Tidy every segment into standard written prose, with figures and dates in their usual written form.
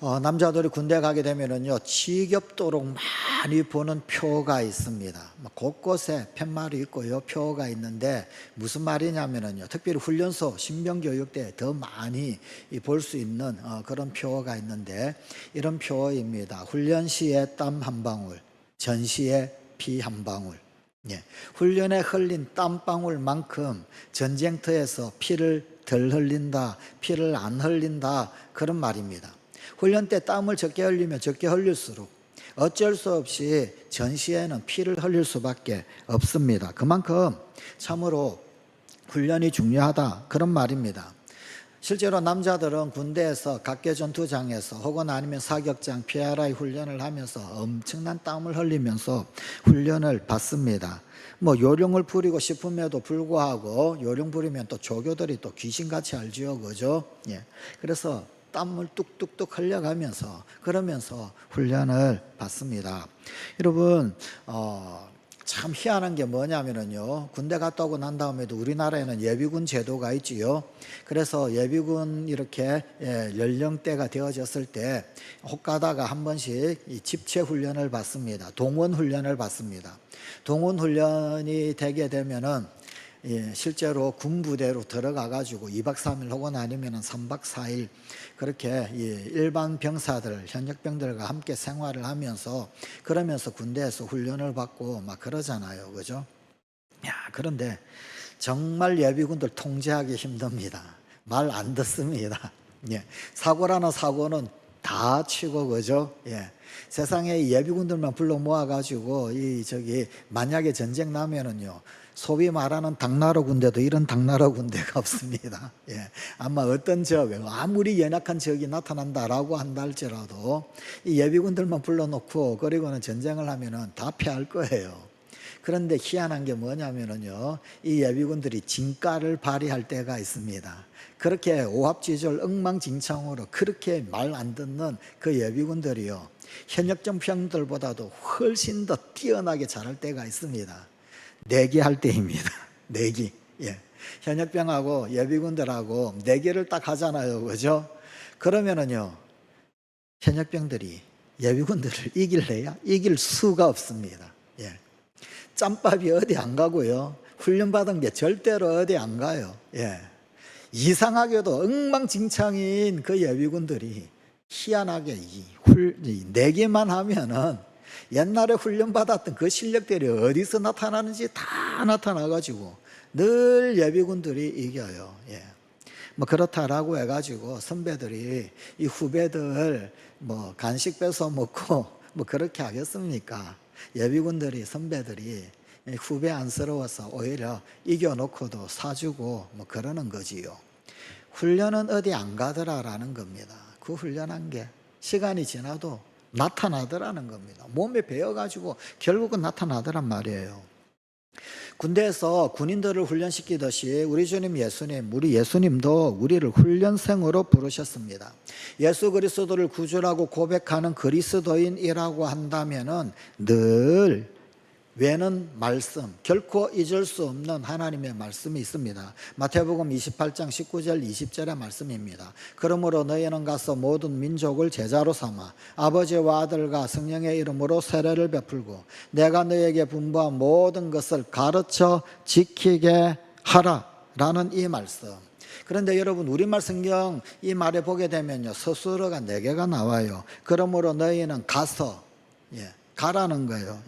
남자들이 군대 가게 되면은요, 지겹도록 많이 보는 표가 있습니다. 곳곳에 팻말이 있고요, 표가 있는데 무슨 말이냐면은요, 특별히 훈련소, 신병교육대에 더 많이 볼 수 있는 그런 표가 있는데, 이런 표입니다. 훈련 시에 땀 한 방울, 전시에 피 한 방울. 예, 훈련에 흘린 땀방울만큼 전쟁터에서 피를 덜 흘린다, 피를 안 흘린다, 그런 말입니다. 훈련 때 땀을 적게 흘리면 적게 흘릴수록 어쩔 수 없이 전시에는 피를 흘릴 수밖에 없습니다. 그만큼 참으로 훈련이 중요하다, 그런 말입니다. 실제로 남자들은 군대에서 각계전투장에서 혹은 아니면 사격장 PRI 훈련을 하면서 엄청난 땀을 흘리면서 훈련을 받습니다. 요령을 부리고 싶음에도 불구하고 요령 부리면 또 조교들이 또 귀신같이 알지요, 그죠? 예. 그래서 땀을 뚝뚝뚝 흘려가면서 그러면서 훈련을 받습니다. 여러분, 참 희한한 게 뭐냐면요, 군대 갔다 오고 난 다음에도 우리나라에는 예비군 제도가 있지요. 그래서 예비군 이렇게 연령대가 되어졌을 때 혹 가다가 한 번씩 이 집체 훈련을 받습니다. 동원 훈련을 받습니다. 동원 훈련이 되게 되면은 실제로 군부대로 들어가 가지고 2박 3일 혹은 아니면 3박 4일 그렇게 일반 병사들, 현역병들과 함께 생활을 하면서 그러면서 군대에서 훈련을 받고 막 그러잖아요, 그죠? 그런데 정말 예비군들 통제하기 힘듭니다. 말 안 듣습니다. 사고라는 사고는 다 치고, 그죠? 세상에 예비군들만 불러 모아가지고 만약에 전쟁 나면은요, 소위 말하는 당나라 군대도 이런 당나라 군대가 없습니다. 아마 어떤 적, 아무리 연약한 적이 나타난다라고 한다 할지라도 이 예비군들만 불러놓고 그리고는 전쟁을 하면은 다 피할 거예요. 그런데 희한한 게 뭐냐면은요, 이 예비군들이 진가를 발휘할 때가 있습니다. 그렇게 오합지졸 엉망진창으로 그렇게 말 안 듣는 그 예비군들이요, 현역병들보다도 훨씬 더 뛰어나게 잘할 때가 있습니다. 내기할 때입니다. 내기. 현역병하고 예비군들하고 내기를 딱 하잖아요, 그죠? 그러면은요, 현역병들이 예비군들을 이길래야 이길 수가 없습니다. 짬밥이 어디 안 가고요, 훈련받은 게 절대로 어디 안 가요. 이상하게도 엉망진창인 그 예비군들이 희한하게 내기만 하면은 옛날에 훈련받았던 그 실력들이 어디서 나타나는지 다 나타나가지고 늘 예비군들이 이겨요. 그렇다라고 해가지고 선배들이 이 후배들 간식 뺏어 먹고 그렇게 하겠습니까? 예비군들이, 선배들이 후배 안쓰러워서 오히려 이겨놓고도 사주고 그러는 거지요. 훈련은 어디 안 가더라라는 겁니다. 그 훈련한 게 시간이 지나도 나타나더라는 겁니다. 몸에 배어가지고 결국은 나타나더란 말이에요. 군대에서 군인들을 훈련시키듯이 우리 주님 예수님, 우리 예수님도 우리를 훈련생으로 부르셨습니다. 예수 그리스도를 구주라고 고백하는 그리스도인이라고 한다면은 늘 외는 말씀, 결코 잊을 수 없는 하나님의 말씀이 있습니다. 마태복음 28장 19절 20절의 말씀입니다. 그러므로 너희는 가서 모든 민족을 제자로 삼아 아버지와 아들과 성령의 이름으로 세례를 베풀고 내가 너희에게 분부한 모든 것을 가르쳐 지키게 하라 라는 이 말씀. 그런데 여러분, 우리말 성경 이 말에 보게 되면요, 서술어가 4개가 나와요. 그러므로 너희는 가서, 가라는 거예요.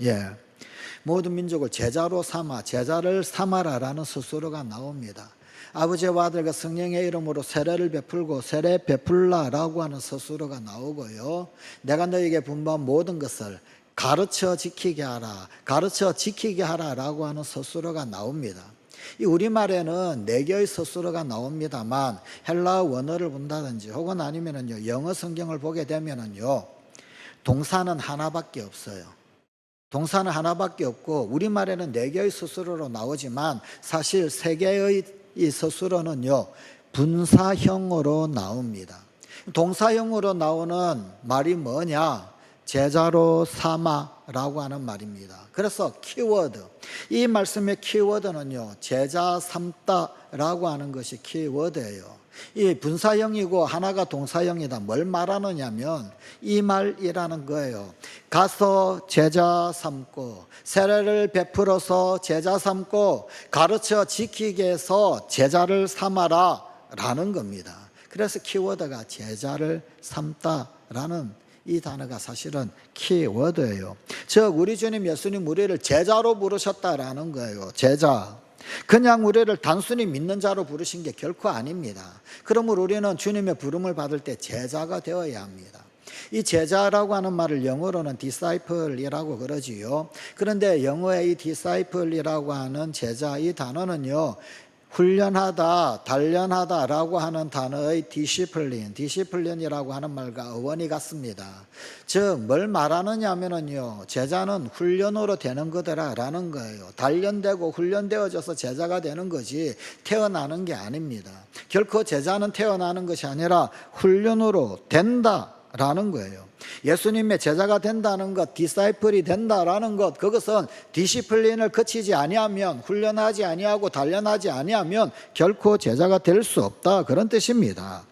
모든 민족을 제자로 삼아, 제자를 삼아라라는 서술어가 나옵니다. 아버지와 아들과 성령의 이름으로 세례를 베풀고 세례 베풀라라고 하는 서술어가 나오고요, 내가 너에게 분부한 모든 것을 가르쳐 지키게 하라, 가르쳐 지키게 하라라고 하는 서술어가 나옵니다. 이 우리말에는 4개의 서술어가 나옵니다만 헬라어 원어를 본다든지 혹은 아니면은요, 영어 성경을 보게 되면은요, 동사는 하나밖에 없어요. 동사는 하나밖에 없고 우리말에는 4개의 서술어로 나오지만 사실 3개의 이 서술어는요, 분사형으로 나옵니다. 동사형으로 나오는 말이 뭐냐? 제자로 삼아라고 하는 말입니다. 그래서 키워드, 이 말씀의 키워드는요, 제자 삼다라고 하는 것이 키워드예요. 이 분사형이고 하나가 동사형이다. 뭘 말하느냐면 이 말이라는 거예요. 가서 제자 삼고, 세례를 베풀어서 제자 삼고, 가르쳐 지키게 해서 제자를 삼아라 라는 겁니다. 그래서 키워드가 제자를 삼다라는 이 단어가 사실은 키워드예요. 즉 우리 주님 예수님 우리를 제자로 부르셨다라는 거예요. 제자. 그냥 우리를 단순히 믿는 자로 부르신 게 결코 아닙니다. 그러므로 우리는 주님의 부름을 받을 때 제자가 되어야 합니다. 이 제자라고 하는 말을 영어로는 disciple이라고 그러지요. 그런데 영어의 이 disciple이라고 하는 제자 이 단어는요, 훈련하다, 단련하다라고 하는 단어의 디시플린이라고 하는 말과 어원이 같습니다. 즉 뭘 말하느냐 하면요, 제자는 훈련으로 되는 거더라라는 거예요. 단련되고 훈련되어져서 제자가 되는 거지 태어나는 게 아닙니다. 결코 제자는 태어나는 것이 아니라 훈련으로 된다라는 거예요. 예수님의 제자가 된다는 것, 디사이플이 된다라는 것, 그것은 디시플린을 거치지 아니하면, 훈련하지 아니하고 단련하지 아니하면 결코 제자가 될 수 없다, 그런 뜻입니다.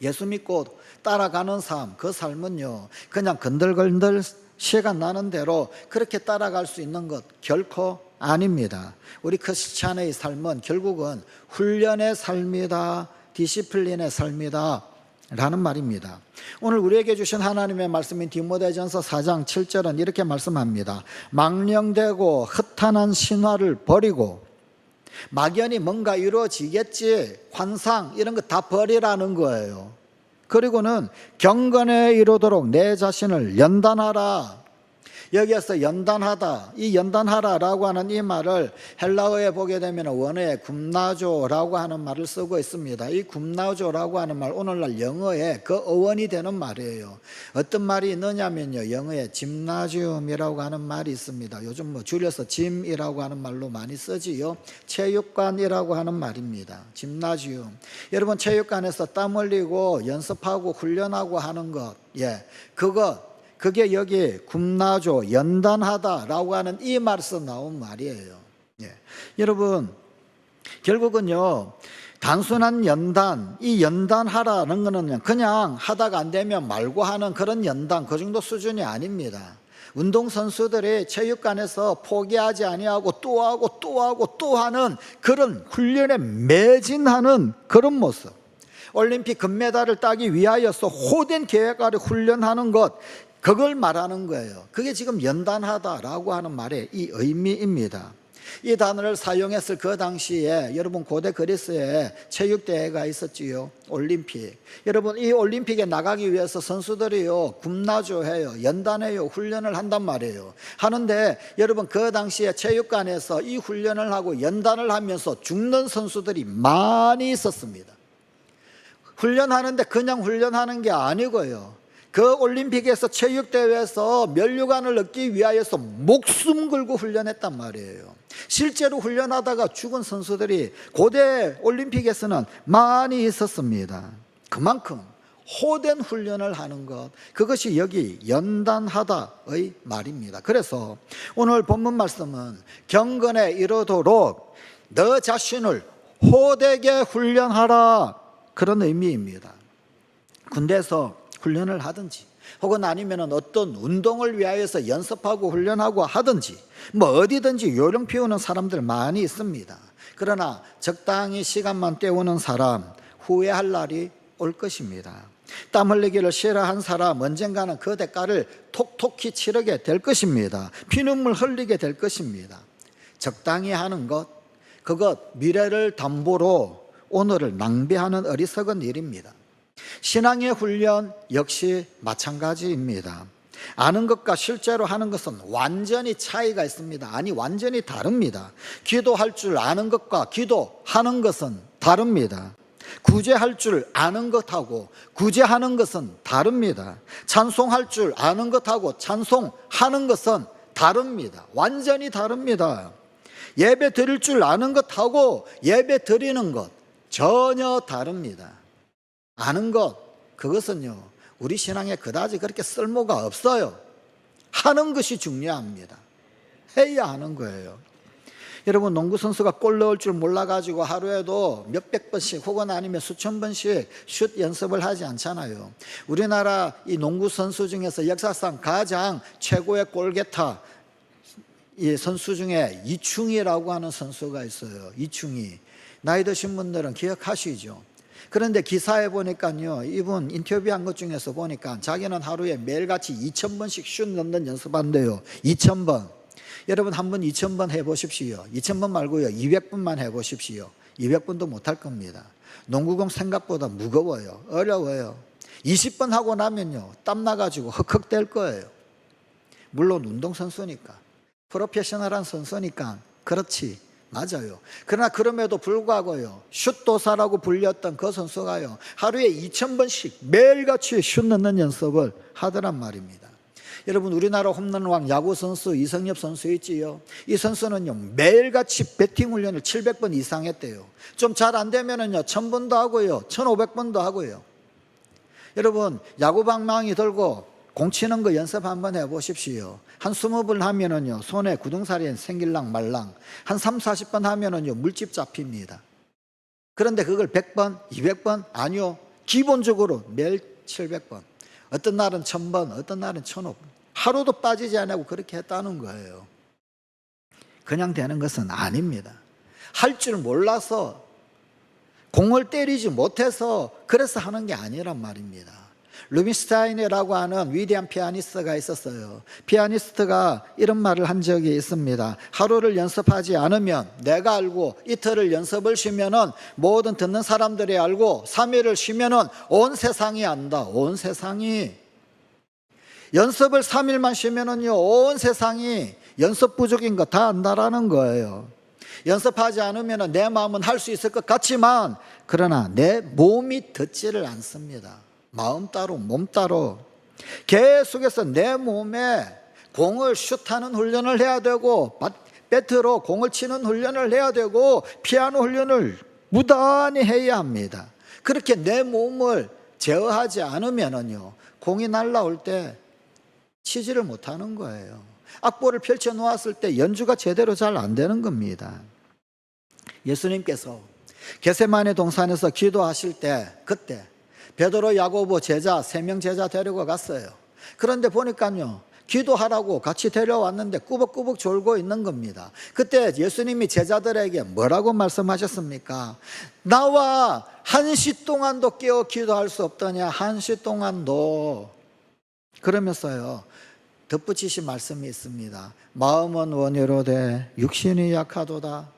예수 믿고 따라가는 삶, 그 삶은요 그냥 건들건들 시간 나는 대로 그렇게 따라갈 수 있는 것 결코 아닙니다. 우리 크리스찬의 삶은 결국은 훈련의 삶이다, 디시플린의 삶이다 라는 말입니다. 오늘 우리에게 주신 하나님의 말씀인 디모데전서 4장 7절은 이렇게 말씀합니다. 망령되고 허탄한 신화를 버리고, 막연히 뭔가 이루어지겠지, 환상 이런 거 다 버리라는 거예요. 그리고는 경건에 이르도록 내 자신을 연단하라. 여기에서 연단하다, 이 연단하라라고 하는 이 말을 헬라어에 보게 되면 원어에 굼나조라고 하는 말을 쓰고 있습니다. 이 굼나조라고 하는 말, 오늘날 영어에 그 어원이 되는 말이에요. 어떤 말이 있느냐면요, 영어에 짐나지움이라고 하는 말이 있습니다. 요즘 뭐 줄여서 짐이라고 하는 말로 많이 쓰지요. 체육관이라고 하는 말입니다. 짐나지움. 여러분, 체육관에서 땀 흘리고 연습하고 훈련하고 하는 것, 그게 여기 굼나조, 연단하다라고 하는 이 말에서 나온 말이에요. 여러분, 결국은요, 단순한 연단, 이 연단하라는 거는 그냥 하다가 안 되면 말고 하는 그런 연단, 그 정도 수준이 아닙니다. 운동선수들이 체육관에서 포기하지 아니하고 또 하고 또 하고 또 하는 그런 훈련에 매진하는 그런 모습, 올림픽 금메달을 따기 위하여서 호된 계획 아래 훈련하는 것, 그걸 말하는 거예요. 그게 지금 연단하다라고 하는 말의 이 의미입니다. 이 단어를 사용했을 그 당시에 여러분 고대 그리스에 체육대회가 있었지요. 올림픽. 여러분 이 올림픽에 나가기 위해서 선수들이요 굼나조해요, 연단해요, 훈련을 한단 말이에요. 하는데 여러분 그 당시에 체육관에서 이 훈련을 하고 연단을 하면서 죽는 선수들이 많이 있었습니다. 훈련하는데 그냥 훈련하는 게 아니고요, 그 올림픽에서 체육대회에서 면류관을 얻기 위하여서 목숨 걸고 훈련했단 말이에요. 실제로 훈련하다가 죽은 선수들이 고대 올림픽에서는 많이 있었습니다. 그만큼 호된 훈련을 하는 것, 그것이 여기 연단하다의 말입니다. 그래서 오늘 본문 말씀은 경건에 이르도록 너 자신을 호되게 훈련하라, 그런 의미입니다. 군대에서 훈련을 하든지 혹은 아니면 어떤 운동을 위하여서 연습하고 훈련하고 하든지 뭐 어디든지 요령 피우는 사람들 많이 있습니다. 그러나 적당히 시간만 때우는 사람 후회할 날이 올 것입니다. 땀 흘리기를 싫어한 사람 언젠가는 그 대가를 톡톡히 치르게 될 것입니다. 피눈물 흘리게 될 것입니다. 적당히 하는 것, 그것 미래를 담보로 오늘을 낭비하는 어리석은 일입니다. 신앙의 훈련 역시 마찬가지입니다. 아는 것과 실제로 하는 것은 완전히 차이가 있습니다. 아니 완전히 다릅니다. 기도할 줄 아는 것과 기도하는 것은 다릅니다. 구제할 줄 아는 것하고 구제하는 것은 다릅니다. 찬송할 줄 아는 것하고 찬송하는 것은 다릅니다. 완전히 다릅니다. 예배 드릴 줄 아는 것하고 예배 드리는 것 전혀 다릅니다. 아는 것, 그것은요 우리 신앙에 그다지 그렇게 쓸모가 없어요. 하는 것이 중요합니다. 해야 하는 거예요. 여러분, 농구 선수가 골 넣을 줄 몰라가지고 하루에도 몇백 번씩 혹은 아니면 수천 번씩 슛 연습을 하지 않잖아요. 우리나라 이 농구 선수 중에서 역사상 가장 최고의 골게터 이 선수 중에 이충희라고 하는 선수가 있어요. 이충희. 나이 드신 분들은 기억하시죠? 그런데 기사에 보니까요, 이분 인터뷰한 것 중에서 보니까 자기는 하루에 매일같이 2,000번씩 슛 넣는 연습한대요. 2,000번. 여러분, 한번 2,000번 해보십시오. 2,000번 말고요, 200번만 해보십시오. 200번도 못할 겁니다. 농구공 생각보다 무거워요. 어려워요. 20번 하고 나면요, 땀 나가지고 헉헉댈 거예요. 물론 운동선수니까, 프로페셔널한 선수니까 그렇지, 맞아요. 그러나 그럼에도 불구하고요, 슛도사라고 불렸던 그 선수가요, 하루에 2,000번씩 매일같이 슛 넣는 연습을 하더란 말입니다. 여러분, 우리나라 홈런왕 야구선수 이성엽 선수 있지요? 이 선수는요, 매일같이 배팅 훈련을 700번 이상 했대요. 좀 잘 안 되면은요, 1,000번도 하고요, 1,500번도 하고요. 여러분, 야구 방망이 들고 공 치는 거 연습 한번 해보십시오. 한 20번 하면은요, 손에 구등살이 생길랑 말랑. 한 3, 40번 하면은요, 물집 잡힙니다. 그런데 그걸 100번, 200번? 아니요. 기본적으로 매일 700번. 어떤 날은 1,000번, 어떤 날은 1,500번. 하루도 빠지지 않고 그렇게 했다는 거예요. 그냥 되는 것은 아닙니다. 할 줄 몰라서, 공을 때리지 못해서 그래서 하는 게 아니란 말입니다. 루빈스타인이라고 하는 위대한 피아니스트가 있었어요. 피아니스트가 이런 말을 한 적이 있습니다. 하루를 연습하지 않으면 내가 알고, 이틀을 연습을 쉬면은 모든 듣는 사람들이 알고, 3일을 쉬면은 온 세상이 안다. 온 세상이. 연습을 3일만 쉬면은요, 온 세상이 연습 부족인 거 다 안다라는 거예요. 연습하지 않으면 내 마음은 할 수 있을 것 같지만, 그러나 내 몸이 듣지를 않습니다. 마음 따로 몸 따로 계속해서 내 몸에 공을 슛하는 훈련을 해야 되고, 배트로 공을 치는 훈련을 해야 되고, 피아노 훈련을 무단히 해야 합니다. 그렇게 내 몸을 제어하지 않으면요, 공이 날라올 때 치지를 못하는 거예요. 악보를 펼쳐 놓았을 때 연주가 제대로 잘 안 되는 겁니다. 예수님께서 겟세마네 동산에서 기도하실 때, 그때 베드로, 야고보 제자 3명 제자 데리고 갔어요. 그런데 보니까요, 기도하라고 같이 데려왔는데 꾸벅꾸벅 졸고 있는 겁니다. 그때 예수님이 제자들에게 뭐라고 말씀하셨습니까? 나와 1시 동안도 깨어 기도할 수 없더냐, 1시 동안도. 그러면서요, 덧붙이신 말씀이 있습니다. 마음은 원이로되 육신이 약하도다.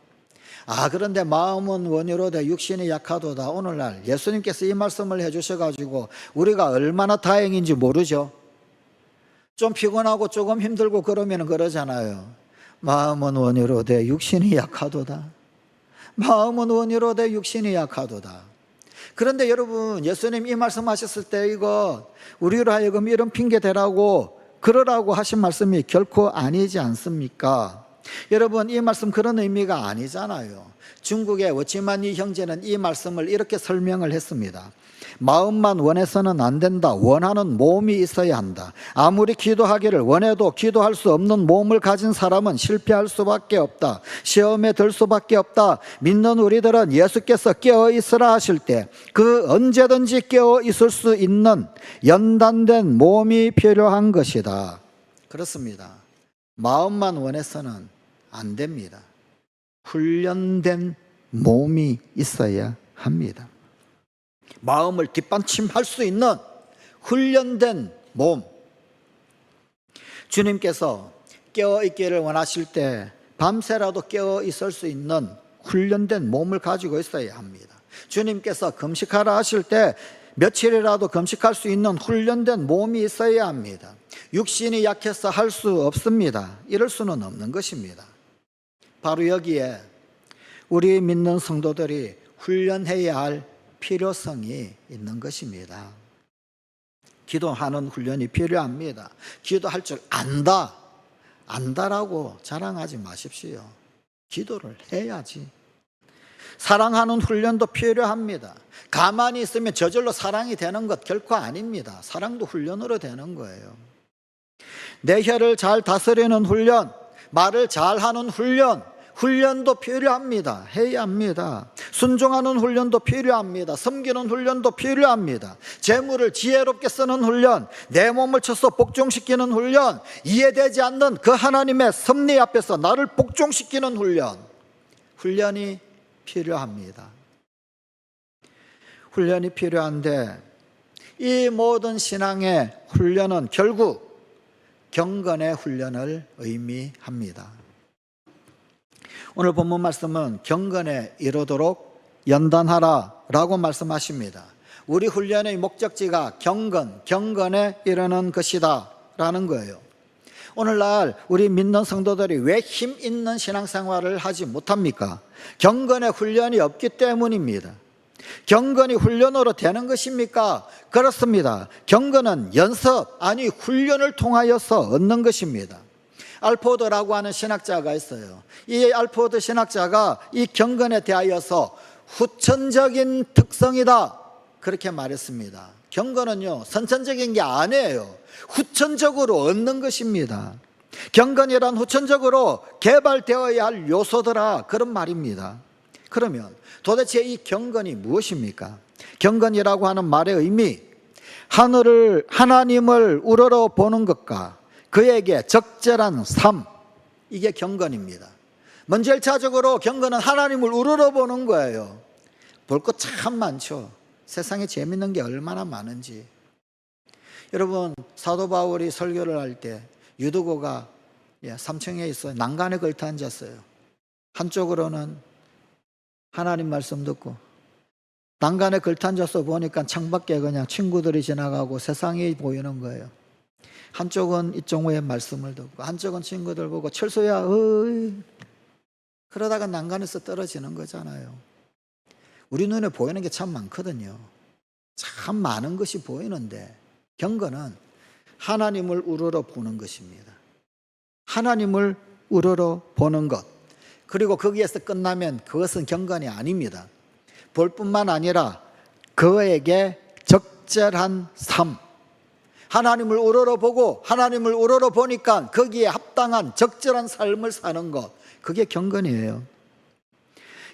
그런데 마음은 원이로되 육신이 약하도다. 오늘날 예수님께서 이 말씀을 해주셔가지고 우리가 얼마나 다행인지 모르죠. 좀 피곤하고 조금 힘들고 그러면 그러잖아요. 마음은 원이로되 육신이 약하도다. 마음은 원이로되 육신이 약하도다. 그런데 여러분, 예수님 이 말씀하셨을 때 이거 우리로 하여금 이런 핑계 대라고 그러라고 하신 말씀이 결코 아니지 않습니까? 여러분, 이 말씀 그런 의미가 아니잖아요. 중국의 워치만이 형제는 이 말씀을 이렇게 설명을 했습니다. 마음만 원해서는 안 된다. 원하는 몸이 있어야 한다. 아무리 기도하기를 원해도 기도할 수 없는 몸을 가진 사람은 실패할 수밖에 없다. 시험에 들 수밖에 없다. 믿는 우리들은 예수께서 깨어 있으라 하실 때 그 언제든지 깨어 있을 수 있는 연단된 몸이 필요한 것이다. 그렇습니다. 마음만 원해서는 안 됩니다. 훈련된 몸이 있어야 합니다. 마음을 뒷받침할 수 있는 훈련된 몸. 주님께서 깨어있기를 원하실 때 밤새라도 깨어있을 수 있는 훈련된 몸을 가지고 있어야 합니다. 주님께서 금식하라 하실 때 며칠이라도 금식할 수 있는 훈련된 몸이 있어야 합니다. 육신이 약해서 할 수 없습니다. 이럴 수는 없는 것입니다. 바로 여기에 우리 믿는 성도들이 훈련해야 할 필요성이 있는 것입니다. 기도하는 훈련이 필요합니다. 기도할 줄 안다라고 자랑하지 마십시오. 기도를 해야지. 사랑하는 훈련도 필요합니다. 가만히 있으면 저절로 사랑이 되는 것 결코 아닙니다. 사랑도 훈련으로 되는 거예요. 내 혀를 잘 다스리는 훈련, 말을 잘하는 훈련, 훈련도 필요합니다. 해야 합니다. 순종하는 훈련도 필요합니다. 섬기는 훈련도 필요합니다. 재물을 지혜롭게 쓰는 훈련, 내 몸을 쳐서 복종시키는 훈련, 이해되지 않는 그 하나님의 섭리 앞에서 나를 복종시키는 훈련, 훈련이 필요합니다. 훈련이 필요한데 이 모든 신앙의 훈련은 결국 경건의 훈련을 의미합니다. 오늘 본문 말씀은 경건에 이르도록 연단하라 라고 말씀하십니다. 우리 훈련의 목적지가 경건에 이르는 것이다 라는 거예요. 오늘날 우리 믿는 성도들이 왜 힘 있는 신앙생활을 하지 못합니까? 경건의 훈련이 없기 때문입니다. 경건이 훈련으로 되는 것입니까? 그렇습니다. 경건은 연습, 아니 훈련을 통하여서 얻는 것입니다. 알포드라고 하는 신학자가 있어요. 이 알포드 신학자가 이 경건에 대하여서 후천적인 특성이다 그렇게 말했습니다. 경건은요 선천적인 게 아니에요. 후천적으로 얻는 것입니다. 경건이란 후천적으로 개발되어야 할 요소더라 그런 말입니다. 그러면 도대체 이 경건이 무엇입니까? 경건이라고 하는 말의 의미, 하나님을 우러러 보는 것과 그에게 적절한 삶, 이게 경건입니다. 먼저 1차적으로 경건은 하나님을 우러러 보는 거예요. 볼 것 참 많죠. 세상에 재밌는 게 얼마나 많은지. 여러분, 사도 바울이 설교를 할 때 유두고가 3층에 있어요. 난간에 걸터 앉았어요. 한쪽으로는 하나님 말씀 듣고, 난간에 걸터 앉아서 보니까 창밖에 그냥 친구들이 지나가고 세상이 보이는 거예요. 한쪽은 이종호의 말씀을 듣고 한쪽은 친구들 보고 철수야 어이 그러다가 난간에서 떨어지는 거잖아요. 우리 눈에 보이는 게 참 많거든요. 참 많은 것이 보이는데 경건은 하나님을 우러러 보는 것입니다. 하나님을 우러러 보는 것, 그리고 거기에서 끝나면 그것은 경건이 아닙니다. 볼 뿐만 아니라 그에게 적절한 삶, 하나님을 우러러보고 하나님을 우러러보니까 거기에 합당한 적절한 삶을 사는 것, 그게 경건이에요.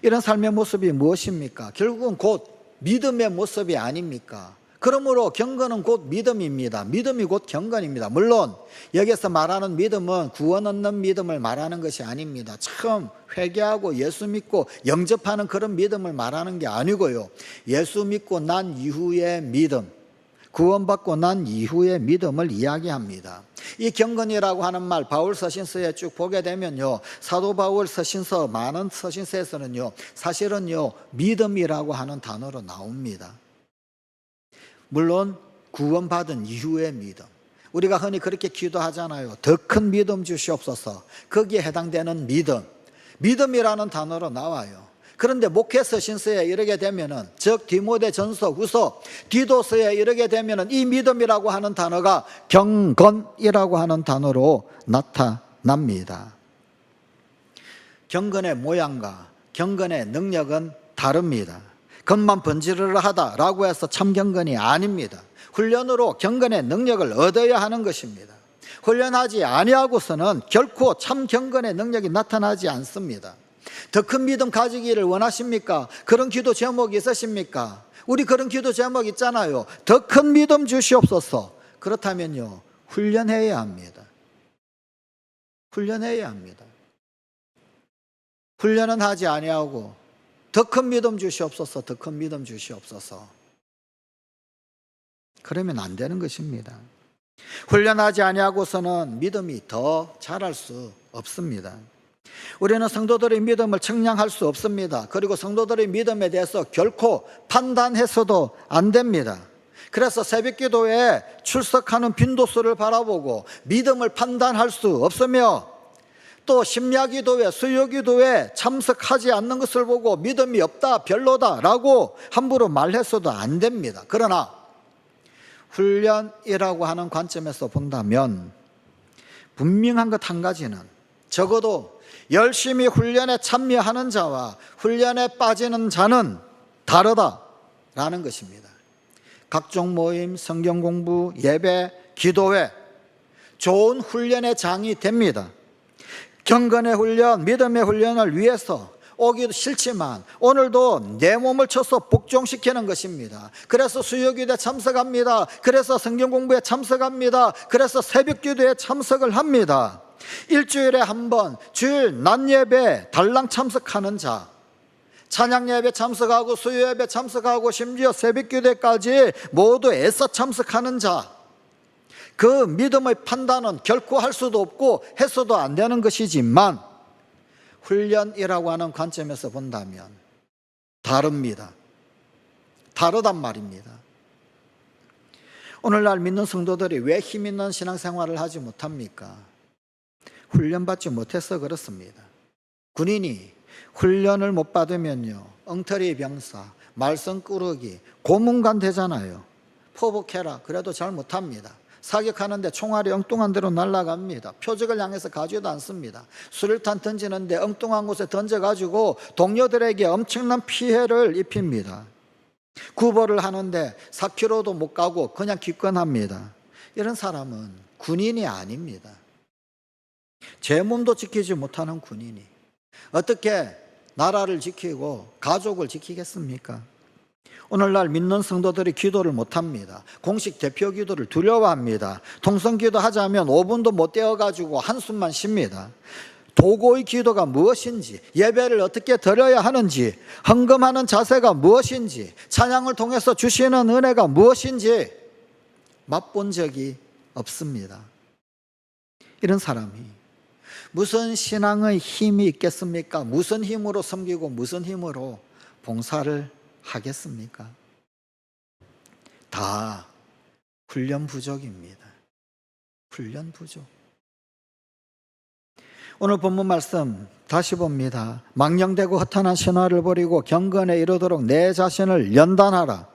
이런 삶의 모습이 무엇입니까? 결국은 곧 믿음의 모습이 아닙니까? 그러므로 경건은 곧 믿음입니다. 믿음이 곧 경건입니다. 물론 여기서 말하는 믿음은 구원 얻는 믿음을 말하는 것이 아닙니다. 처음 회개하고 예수 믿고 영접하는 그런 믿음을 말하는 게 아니고요, 예수 믿고 난 이후의 믿음, 구원받고 난 이후의 믿음을 이야기합니다. 이 경건이라고 하는 말 바울 서신서에 쭉 보게 되면요, 사도 바울 서신서 많은 서신서에서는요 사실은요 믿음이라고 하는 단어로 나옵니다. 물론 구원받은 이후의 믿음, 우리가 흔히 그렇게 기도하잖아요. 더 큰 믿음 주시옵소서. 거기에 해당되는 믿음이라는 단어로 나와요. 그런데 목회 서신서에 이르게 되면은, 즉 디모데전서, 후서, 디도서에 이르게 되면은 이 믿음이라고 하는 단어가 경건이라고 하는 단어로 나타납니다. 경건의 모양과 경건의 능력은 다릅니다. 겉만 번지르르하다라고 해서 참 경건이 아닙니다. 훈련으로 경건의 능력을 얻어야 하는 것입니다. 훈련하지 아니하고서는 결코 참 경건의 능력이 나타나지 않습니다. 더 큰 믿음 가지기를 원하십니까? 그런 기도 제목이 있으십니까? 우리 그런 기도 제목 있잖아요. 더 큰 믿음 주시옵소서. 그렇다면요 훈련해야 합니다. 훈련해야 합니다. 훈련은 하지 아니하고 더 큰 믿음 주시옵소서, 더 큰 믿음 주시옵소서, 그러면 안 되는 것입니다. 훈련하지 아니하고서는 믿음이 더 자랄 수 없습니다. 우리는 성도들의 믿음을 측량할 수 없습니다. 그리고 성도들의 믿음에 대해서 결코 판단해서도 안 됩니다. 그래서 새벽기도에 출석하는 빈도수를 바라보고 믿음을 판단할 수 없으며, 또 심야기도회, 수요기도에 참석하지 않는 것을 보고 믿음이 없다, 별로다라고 함부로 말해서도 안 됩니다. 그러나 훈련이라고 하는 관점에서 본다면 분명한 것 한 가지는, 적어도 열심히 훈련에 참여하는 자와 훈련에 빠지는 자는 다르다라는 것입니다. 각종 모임, 성경 공부, 예배, 기도회, 좋은 훈련의 장이 됩니다. 경건의 훈련, 믿음의 훈련을 위해서 오기도 싫지만 오늘도 내 몸을 쳐서 복종시키는 것입니다. 그래서 수요기도에 참석합니다. 그래서 성경 공부에 참석합니다. 그래서 새벽기도에 참석을 합니다. 일주일에 한 번 주일 낮 예배 달랑 참석하는 자, 찬양 예배 참석하고 수요 예배 참석하고 심지어 새벽기도까지 모두 애써 참석하는 자, 그 믿음의 판단은 결코 할 수도 없고 해서도 안 되는 것이지만 훈련이라고 하는 관점에서 본다면 다릅니다. 다르단 말입니다. 오늘날 믿는 성도들이 왜 힘 있는 신앙생활을 하지 못합니까? 훈련받지 못해서 그렇습니다. 군인이 훈련을 못 받으면요, 엉터리 병사, 말썽꾸러기, 고문관 되잖아요. 포복해라 그래도 잘 못합니다. 사격하는데 총알이 엉뚱한 데로 날아갑니다. 표적을 향해서 가지도 않습니다. 수류탄 던지는데 엉뚱한 곳에 던져가지고 동료들에게 엄청난 피해를 입힙니다. 구보를 하는데 4km도 못 가고 그냥 기권합니다. 이런 사람은 군인이 아닙니다. 제 몸도 지키지 못하는 군인이 어떻게 나라를 지키고 가족을 지키겠습니까? 오늘날 믿는 성도들이 기도를 못합니다. 공식 대표 기도를 두려워합니다. 통성기도 하자면 5분도 못 되어가지고 한숨만 쉽니다. 도고의 기도가 무엇인지, 예배를 어떻게 드려야 하는지, 헌금하는 자세가 무엇인지, 찬양을 통해서 주시는 은혜가 무엇인지 맛본 적이 없습니다. 이런 사람이 무슨 신앙의 힘이 있겠습니까? 무슨 힘으로 섬기고 무슨 힘으로 봉사를 하겠습니까? 다 훈련 부족입니다. 훈련 부족. 오늘 본문 말씀 다시 봅니다. 망령되고 허탄한 신화를 버리고 경건에 이르도록 내 자신을 연단하라.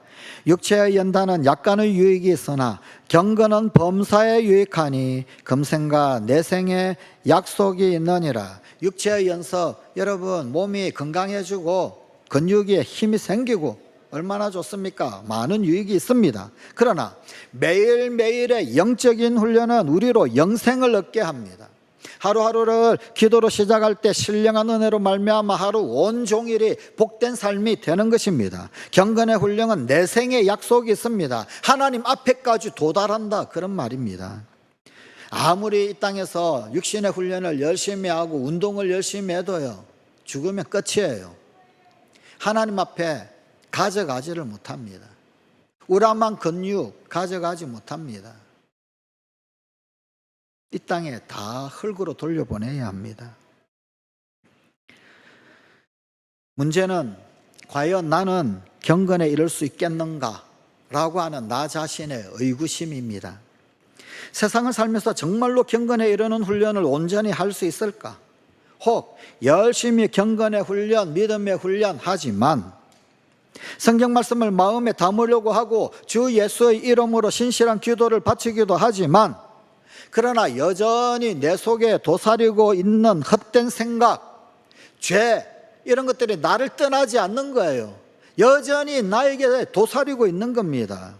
육체의 연단은 약간의 유익이 있으나 경건은 범사에 유익하니 금생과 내생에 약속이 있느니라. 육체의 연습, 여러분 몸이 건강해지고 근육에 힘이 생기고 얼마나 좋습니까? 많은 유익이 있습니다. 그러나 매일매일의 영적인 훈련은 우리로 영생을 얻게 합니다. 하루하루를 기도로 시작할 때 신령한 은혜로 말미암아 하루 온종일이 복된 삶이 되는 것입니다. 경건의 훈련은 내생의 약속이 있습니다. 하나님 앞에까지 도달한다, 그런 말입니다. 아무리 이 땅에서 육신의 훈련을 열심히 하고 운동을 열심히 해도요, 죽으면 끝이에요. 하나님 앞에 가져가지를 못합니다. 우람한 근육 가져가지 못합니다. 이 땅에 다 흙으로 돌려보내야 합니다. 문제는 과연 나는 경건에 이를 수 있겠는가? 라고 하는 나 자신의 의구심입니다. 세상을 살면서 정말로 경건에 이르는 훈련을 온전히 할 수 있을까? 혹 열심히 경건의 훈련, 믿음의 훈련 하지만 성경 말씀을 마음에 담으려고 하고 주 예수의 이름으로 신실한 기도를 바치기도 하지만 그러나 여전히 내 속에 도사리고 있는 헛된 생각, 죄, 이런 것들이 나를 떠나지 않는 거예요. 여전히 나에게 도사리고 있는 겁니다.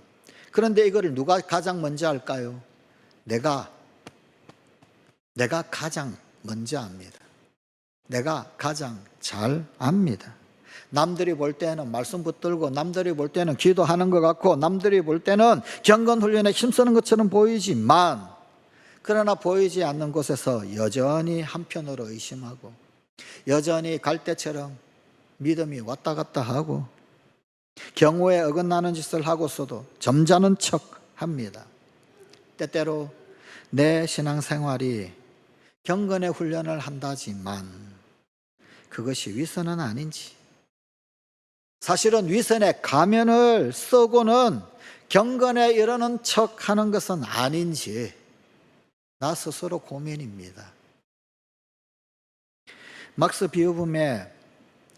그런데 이거를 누가 가장 먼저 할까요? 내가 가장 먼저 압니다. 내가 가장 잘 압니다. 남들이 볼 때는 말씀 붙들고 남들이 볼 때는 기도하는 것 같고 남들이 볼 때는 경건훈련에 힘쓰는 것처럼 보이지만 그러나 보이지 않는 곳에서 여전히 한편으로 의심하고 여전히 갈대처럼 믿음이 왔다 갔다 하고 경호에 어긋나는 짓을 하고서도 점잖은 척 합니다. 때때로 내 신앙생활이 경건의 훈련을 한다지만 그것이 위선은 아닌지, 사실은 위선의 가면을 쓰고는 경건에 이르는 척 하는 것은 아닌지 나 스스로 고민입니다. 막스 비우붐의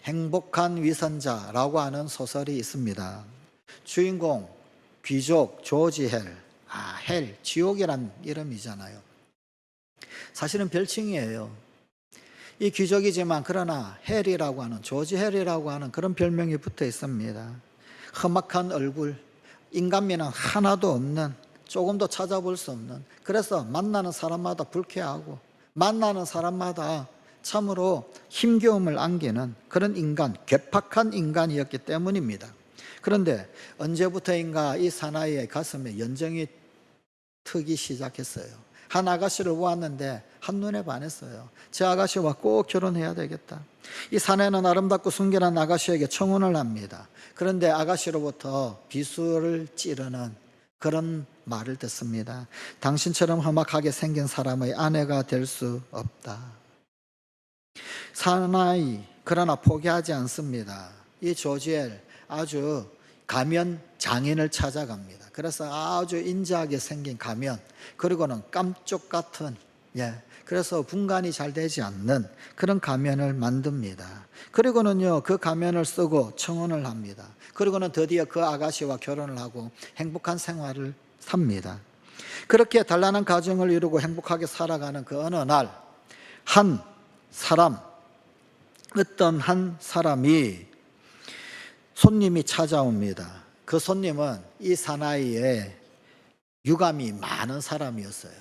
행복한 위선자라고 하는 소설이 있습니다. 주인공 귀족 조지 헬, 헬, 지옥이란 이름이잖아요. 사실은 별칭이에요. 이 귀족이지만 그러나 헬이라고 하는, 조지 헬이라고 하는 그런 별명이 붙어 있습니다. 험악한 얼굴, 인간미는 하나도 없는, 조금도 찾아볼 수 없는, 그래서 만나는 사람마다 불쾌하고 만나는 사람마다 참으로 힘겨움을 안기는 그런 인간, 괴팍한 인간이었기 때문입니다. 그런데 언제부터인가 이 사나이의 가슴에 연정이 트기 시작했어요. 한 아가씨를 보았는데 한눈에 반했어요. 저 아가씨와 꼭 결혼해야 되겠다. 이 사내는 아름답고 순결한 아가씨에게 청혼을 합니다. 그런데 아가씨로부터 비수를 찌르는 그런 말을 듣습니다. 당신처럼 험악하게 생긴 사람의 아내가 될 수 없다. 사나이 그러나 포기하지 않습니다. 이 조지엘 아주 가면 장인을 찾아갑니다. 그래서 아주 인자하게 생긴 가면, 그리고는 깜쪽 같은, 그래서 분간이 잘 되지 않는 그런 가면을 만듭니다. 그리고는요, 그 가면을 쓰고 청혼을 합니다. 그리고는 드디어 그 아가씨와 결혼을 하고 행복한 생활을 삽니다. 그렇게 단란한 가정을 이루고 행복하게 살아가는 그 어느 날, 어떤 한 사람이 손님이 찾아옵니다. 그 손님은 이 사나이의 유감이 많은 사람이었어요.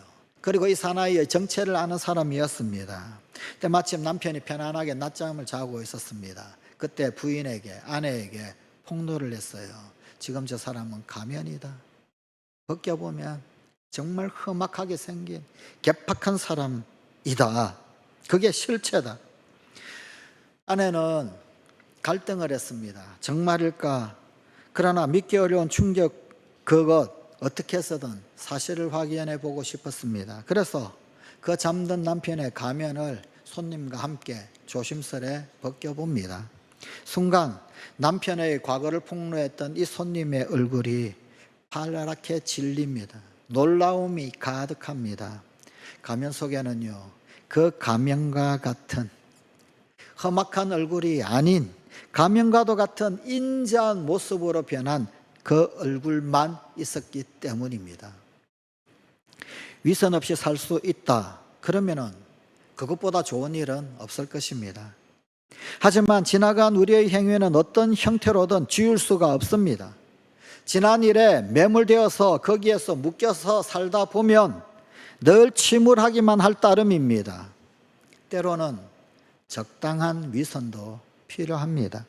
그리고 이 사나이의 정체를 아는 사람이었습니다. 그때 마침 남편이 편안하게 낮잠을 자고 있었습니다. 그때 부인에게, 아내에게 폭로를 했어요. 지금 저 사람은 가면이다. 벗겨보면 정말 험악하게 생긴 괴팍한 사람이다. 그게 실체다. 아내는 갈등을 했습니다. 정말일까? 그러나 믿기 어려운 충격, 그것 어떻게 해서든 사실을 확인해 보고 싶었습니다. 그래서 그 잠든 남편의 가면을 손님과 함께 조심스레 벗겨봅니다. 순간 남편의 과거를 폭로했던 이 손님의 얼굴이 파랗게 질립니다. 놀라움이 가득합니다. 가면 속에는요, 그 가면과 같은 험악한 얼굴이 아닌 가면과도 같은 인자한 모습으로 변한 그 얼굴만 있었기 때문입니다. 위선 없이 살 수 있다. 그러면은 그것보다 좋은 일은 없을 것입니다. 하지만 지나간 우리의 행위는 어떤 형태로든 지울 수가 없습니다. 지난 일에 매몰되어서 거기에서 묶여서 살다 보면 늘 침울하기만 할 따름입니다. 때로는 적당한 위선도 필요합니다.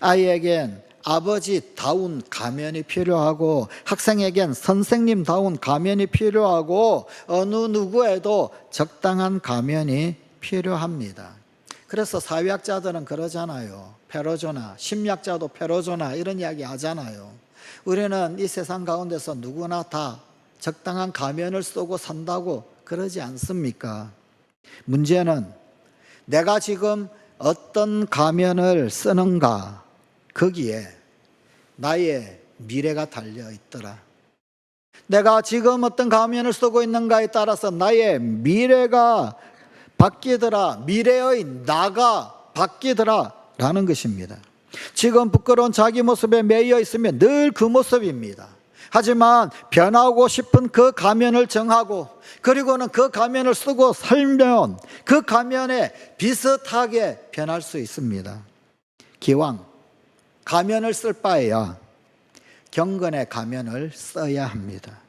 아이에겐 아버지다운 가면이 필요하고, 학생에겐 선생님다운 가면이 필요하고, 어느 누구에도 적당한 가면이 필요합니다. 그래서 사회학자들은 그러잖아요. 페르소나, 심리학자도 페르소나 이런 이야기 하잖아요. 우리는 이 세상 가운데서 누구나 다 적당한 가면을 쓰고 산다고 그러지 않습니까? 문제는 내가 지금 어떤 가면을 쓰는가, 거기에 나의 미래가 달려 있더라. 내가 지금 어떤 가면을 쓰고 있는가에 따라서 나의 미래가 바뀌더라. 미래의 나가 바뀌더라 라는 것입니다. 지금 부끄러운 자기 모습에 매여 있으면 늘 그 모습입니다. 하지만 변하고 싶은 그 가면을 정하고, 그리고는 그 가면을 쓰고 살면 그 가면에 비슷하게 변할 수 있습니다. 기왕 가면을 쓸 바에야 경건의 가면을 써야 합니다.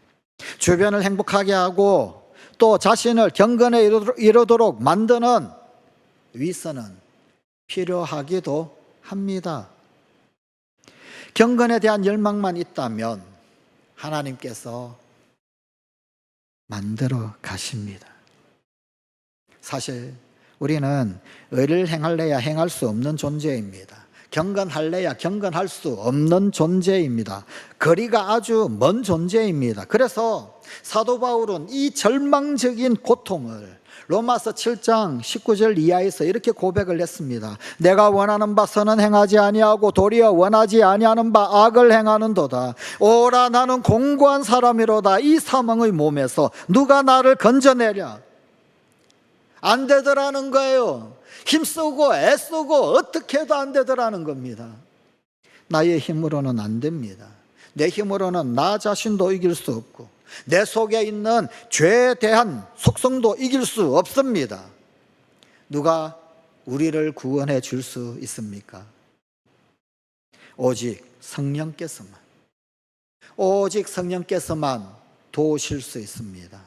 주변을 행복하게 하고 또 자신을 경건에 이르도록 만드는 위선은 필요하기도 합니다. 경건에 대한 열망만 있다면 하나님께서 만들어 가십니다. 사실 우리는 의를 행할래야 행할 수 없는 존재입니다. 경건할래야 경건할 수 없는 존재입니다. 거리가 아주 먼 존재입니다. 그래서 사도 바울은 이 절망적인 고통을 로마서 7장 19절 이하에서 이렇게 고백을 했습니다. 내가 원하는 바 선은 행하지 아니하고 도리어 원하지 아니하는 바 악을 행하는도다. 오라 나는 공고한 사람이로다. 이 사망의 몸에서 누가 나를 건져내랴. 안 되더라는 거예요. 힘쓰고 애쓰고 어떻게 해도 안 되더라는 겁니다. 나의 힘으로는 안 됩니다. 내 힘으로는 나 자신도 이길 수 없고 내 속에 있는 죄에 대한 속성도 이길 수 없습니다. 누가 우리를 구원해 줄 수 있습니까? 오직 성령께서만, 오직 성령께서만 도우실 수 있습니다.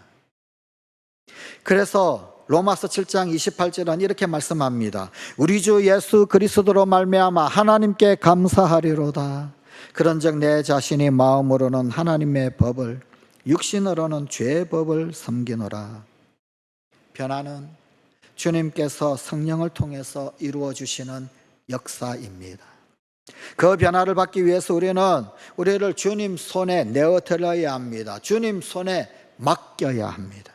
그래서 로마서 7장 28절은 이렇게 말씀합니다. 우리 주 예수 그리스도로 말미암아 하나님께 감사하리로다. 그런즉 내 자신이 마음으로는 하나님의 법을, 육신으로는 죄의 법을 섬기노라. 변화는 주님께서 성령을 통해서 이루어 주시는 역사입니다. 그 변화를 받기 위해서 우리를 주님 손에 내어드려야 합니다. 주님 손에 맡겨야 합니다.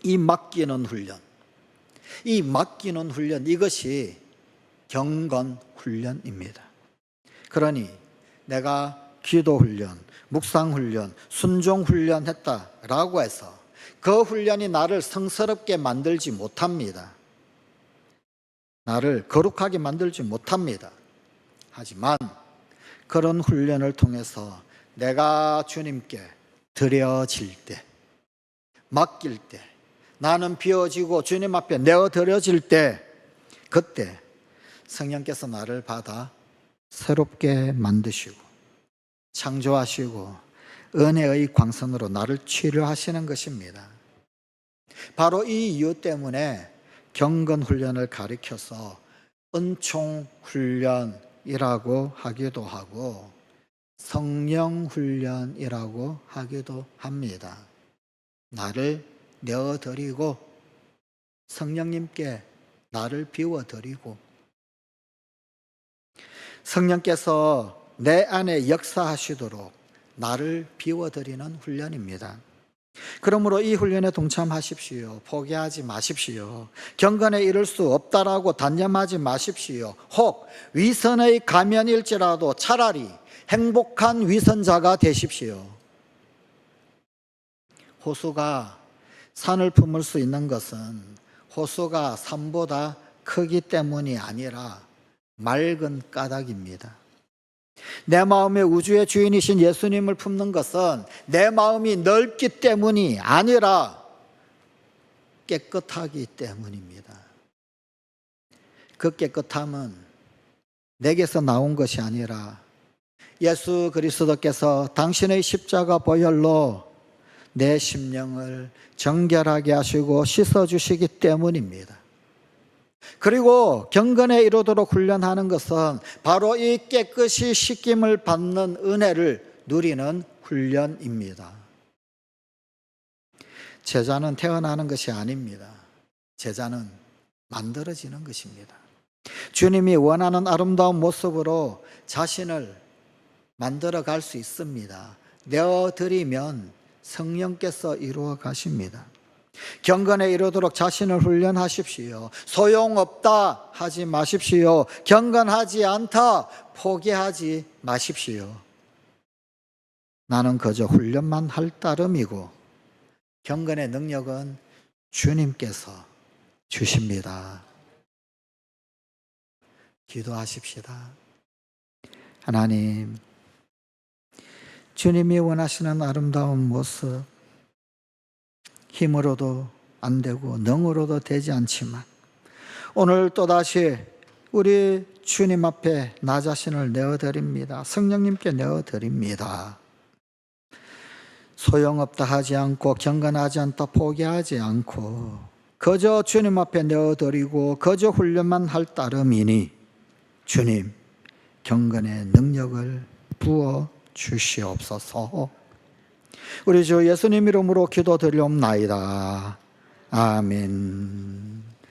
이 맡기는 훈련, 이것이 경건 훈련입니다. 그러니 내가 기도 훈련, 묵상 훈련, 순종 훈련 했다라고 해서 그 훈련이 나를 성스럽게 만들지 못합니다. 나를 거룩하게 만들지 못합니다. 하지만 그런 훈련을 통해서 내가 주님께 드려질 때, 맡길 때, 나는 비워지고 주님 앞에 내어드려질 때, 그때 성령께서 나를 받아 새롭게 만드시고 창조하시고 은혜의 광선으로 나를 치료하시는 것입니다. 바로 이 이유 때문에 경건 훈련을 가리켜서 은총 훈련이라고 하기도 하고 성령 훈련이라고 하기도 합니다. 나를 내어드리고 성령님께 나를 비워드리고 성령께서 내 안에 역사하시도록 나를 비워드리는 훈련입니다. 그러므로 이 훈련에 동참하십시오. 포기하지 마십시오. 경건에 이를 수 없다라고 단념하지 마십시오. 혹 위선의 가면일지라도 차라리 행복한 위선자가 되십시오. 호수가 산을 품을 수 있는 것은 호수가 산보다 크기 때문이 아니라 맑은 까닭입니다. 내 마음의 우주의 주인이신 예수님을 품는 것은 내 마음이 넓기 때문이 아니라 깨끗하기 때문입니다. 그 깨끗함은 내게서 나온 것이 아니라 예수 그리스도께서 당신의 십자가 보혈로 내 심령을 정결하게 하시고 씻어주시기 때문입니다. 그리고 경건에 이르도록 훈련하는 것은 바로 이 깨끗이 씻김을 받는 은혜를 누리는 훈련입니다. 제자는 태어나는 것이 아닙니다. 제자는 만들어지는 것입니다. 주님이 원하는 아름다운 모습으로 자신을 만들어 갈 수 있습니다. 내어드리면 성령께서 이루어 가십니다. 경건에 이르도록 자신을 훈련하십시오. 소용없다 하지 마십시오. 경건하지 않다 포기하지 마십시오. 나는 그저 훈련만 할 따름이고 경건의 능력은 주님께서 주십니다. 기도하십시다. 하나님, 주님이 원하시는 아름다운 모습, 힘으로도 안 되고 능으로도 되지 않지만 오늘 또다시 우리 주님 앞에 나 자신을 내어드립니다. 성령님께 내어드립니다. 소용없다 하지 않고 경건하지 않다 포기하지 않고 그저 주님 앞에 내어드리고 그저 훈련만 할 따름이니 주님 경건의 능력을 부어 주시옵소서. 우리 주 예수님 이름으로 기도드리옵나이다. 아멘.